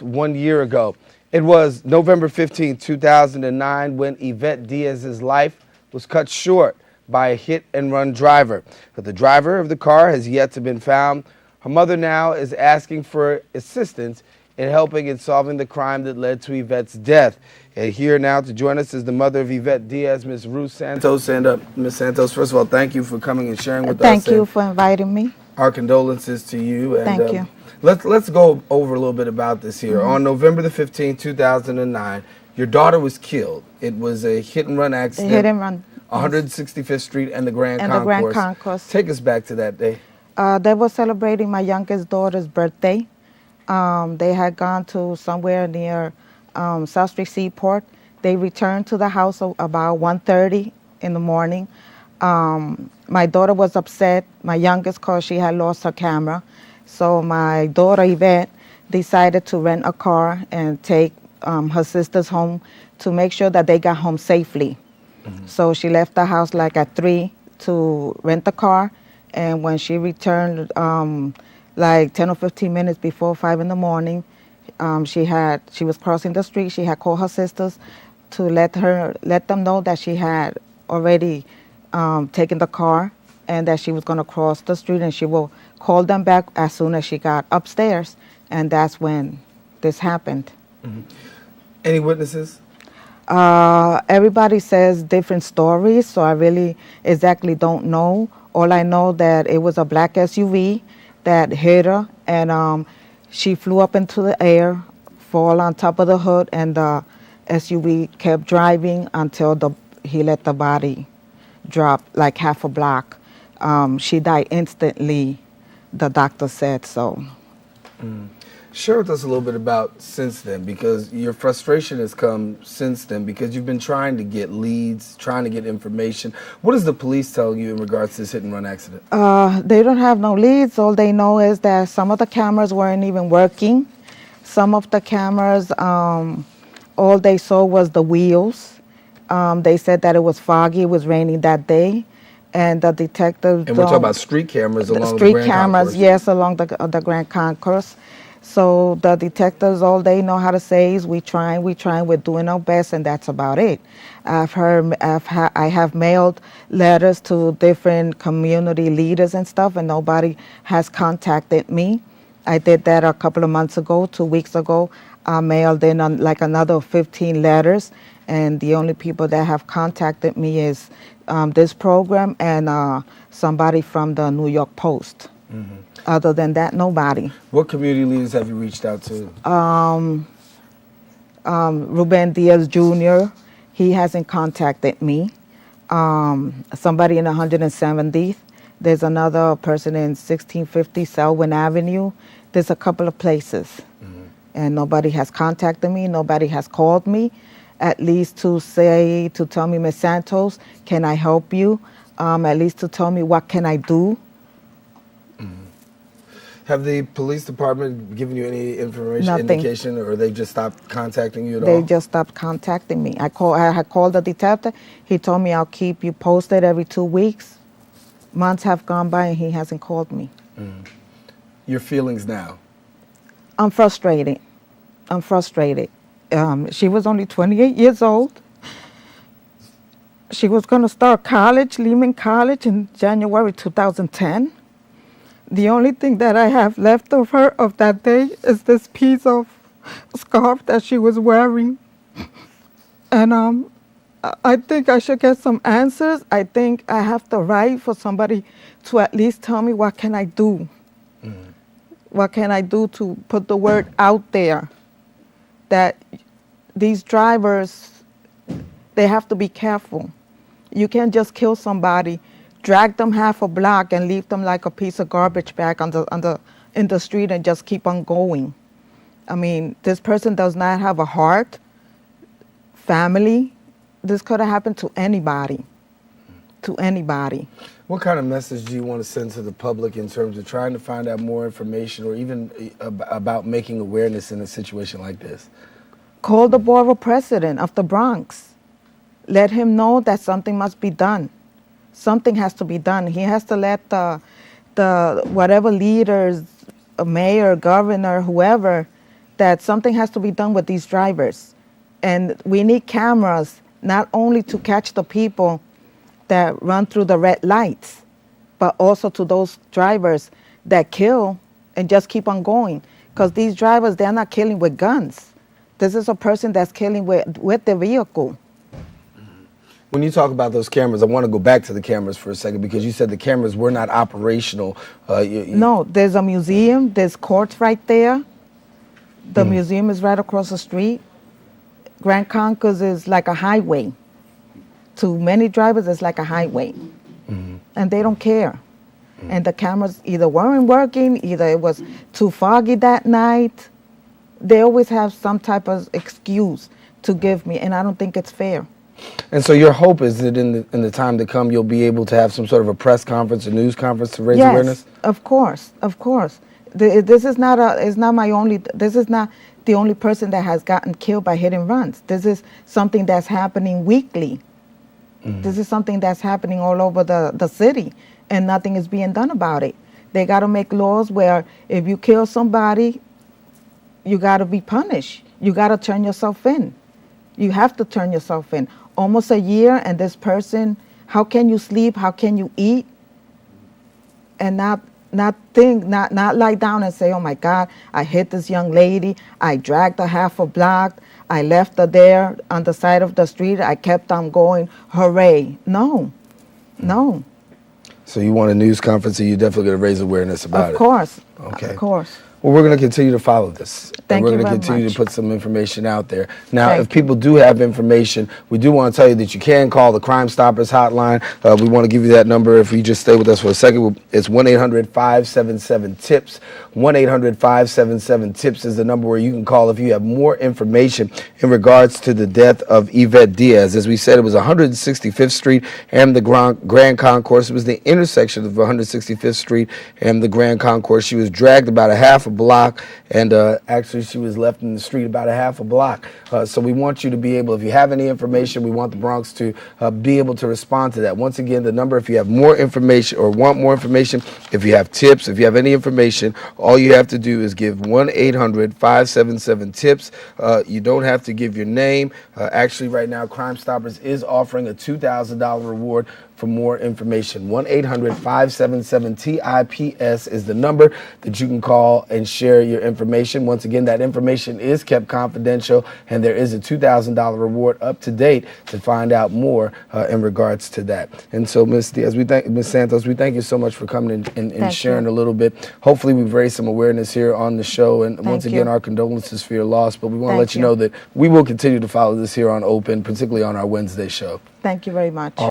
1 year ago. It was November 15, 2009, when Yvette Diaz's life was cut short by a hit-and-run driver. But the driver of the car has yet to be found. Her mother now is asking for assistance in helping in solving the crime that led to Yvette's death. And here now to join us is the mother of Yvette Diaz, Ms. Ruth Santos. And Ms. Santos, first of all, thank you for coming and sharing with us. Thank you for inviting me. Our condolences to you. And, Thank you. Let's go over a little bit about this here. On November the 15th, 2009, your daughter was killed. It was a hit-and-run accident. Hit and run. 165th Street and the Grand And Concourse. the Grand Concourse. Take us back to that day. They were celebrating my youngest daughter's birthday. They had gone to somewhere near South Street Seaport. They returned to the house about 1:30 in the morning. My daughter was upset, my youngest, because she had lost her camera. So my daughter, Yvette, decided to rent a car and take her sisters home to make sure that they got home safely. So she left the house like at 3 to rent the car. And when she returned, like 10 or 15 minutes before 5 in the morning, she was crossing the street. She had called her sisters to let them know that she had already taken the car and that she was going to cross the street, and she will call them back as soon as she got upstairs. And that's when this happened. Any witnesses? Everybody says different stories, so I really exactly don't know. All I know that it was a black SUV that hit her, and she flew up into the air, fall on top of the hood, and the SUV kept driving until he let the body drop like half a block. She died instantly, the doctor said so. Share with us a little bit about since then, because your frustration has come since then, because you've been trying to get leads, trying to get information. What does the police tell you in regards to this hit-and-run accident? They don't have no leads. All they know is that some of the cameras weren't even working. Some of the cameras, all they saw was the wheels. They said that it was foggy, it was raining that day, and the detectives. And we're talking about street cameras along the street Grand cameras, Concourse. yes, along the Grand Concourse. So the detectives, all they know how to say is, we're trying, we're doing our best, and that's about it. I have mailed letters to different community leaders and stuff, and nobody has contacted me. I did that a couple of months ago, 2 weeks ago. I mailed in like another 15 letters, and the only people that have contacted me is this program and somebody from the New York Post. Other than that, nobody. What community leaders have you reached out to? Ruben Diaz Jr., he hasn't contacted me. Somebody in 170th. There's another person in 1650 Selwyn Avenue. There's a couple of places. And nobody has contacted me. Nobody has called me, at least to tell me, Ms. Santos, can I help you? At least to tell me, what can I do? Have the police department given you any information, Nothing. indication, or they just stopped contacting you at all? They just stopped contacting me. I had called the detective. He told me, I'll keep you posted every 2 weeks. Months have gone by and he hasn't called me. Your feelings now? I'm frustrated. She was only 28 years old. She was going to start college, Lehman College, in January 2010. The only thing that I have left of her of that day is this piece of scarf that she was wearing. And I think I should get some answers. I think I have the right for somebody to at least tell me, what can I do? What can I do to put the word out there that these drivers, they have to be careful. You can't just kill somebody, drag them half a block and leave them like a piece of garbage bag in the street and just keep on going. I mean, this person does not have a heart, family. This could have happened to anybody, What kind of message do you want to send to the public in terms of trying to find out more information, or even about making awareness in a situation like this? Call the borough president of the Bronx. Let him know that something must be done. Something has to be done. He has to let the whatever leaders, mayor, governor, whoever, that something has to be done with these drivers. And we need cameras not only to catch the people that run through the red lights, but also to those drivers that kill and just keep on going. Because these drivers, they're not killing with guns. This is a person that's killing with the vehicle. When you talk about those cameras, I want to go back to the cameras for a second because you said the cameras were not operational. No, there's a museum, there's courts right there. The museum is right across the street. Grand Concourse is like a highway. To many drivers, it's like a highway. And they don't care. And the cameras either weren't working, either it was too foggy that night. They always have some type of excuse to give me, and I don't think it's fair. And so your hope is that in the time to come, you'll be able to have some sort of a press conference, a news conference to raise awareness? Yes, of course, of course. This is not the only person that has gotten killed by hit and runs. This is something that's happening weekly. This is something that's happening all over the city, and nothing is being done about it. They got to make laws where if you kill somebody, you got to be punished. You got to turn yourself in. You have to turn yourself in. Almost a year, and this person, how can you sleep? How can you eat? And not lie down and say, oh my God, I hit this young lady. I dragged her half a block. I left her there on the side of the street. I kept on going. Hooray. No. So you want a news conference, and you're definitely going to raise awareness about it? Of course. Okay. Of course. Well, we're going to continue to follow this. Thank and you we're going very to continue much. to put some information out there. Now, Thank if people do have information, we do want to tell you that you can call the Crime Stoppers hotline. We want to give you that number if you just stay with us for a second. It's 1-800-577-TIPS. 1-800-577-TIPS is the number where you can call if you have more information in regards to the death of Yvette Diaz. As we said, it was 165th Street and the Grand Concourse. It was the intersection of 165th Street and the Grand Concourse. She was dragged about a half a block, and actually she was left in the street about a half a block. So we want you to be able, if you have any information, we want the Bronx to be able to respond to that. Once again, the number, if you have more information or want more information, if you have tips, if you have any information, all you have to do is give 1-800-577-TIPS. You don't have to give your name. Actually, right now, Crime Stoppers is offering a $2,000 reward for more information. 1-800-577-TIPS is the number that you can call and share your information. Once again, that information is kept confidential, and there is a $2,000 reward up to date to find out more in regards to that. And so, Ms. Diaz, Ms. Santos, we thank you so much for coming and sharing a little bit. Hopefully, we've raised some awareness here on the show, and once again, our condolences for your loss. But we want to let you know that we will continue to follow this here on Open, particularly on our Wednesday show. Thank you very much.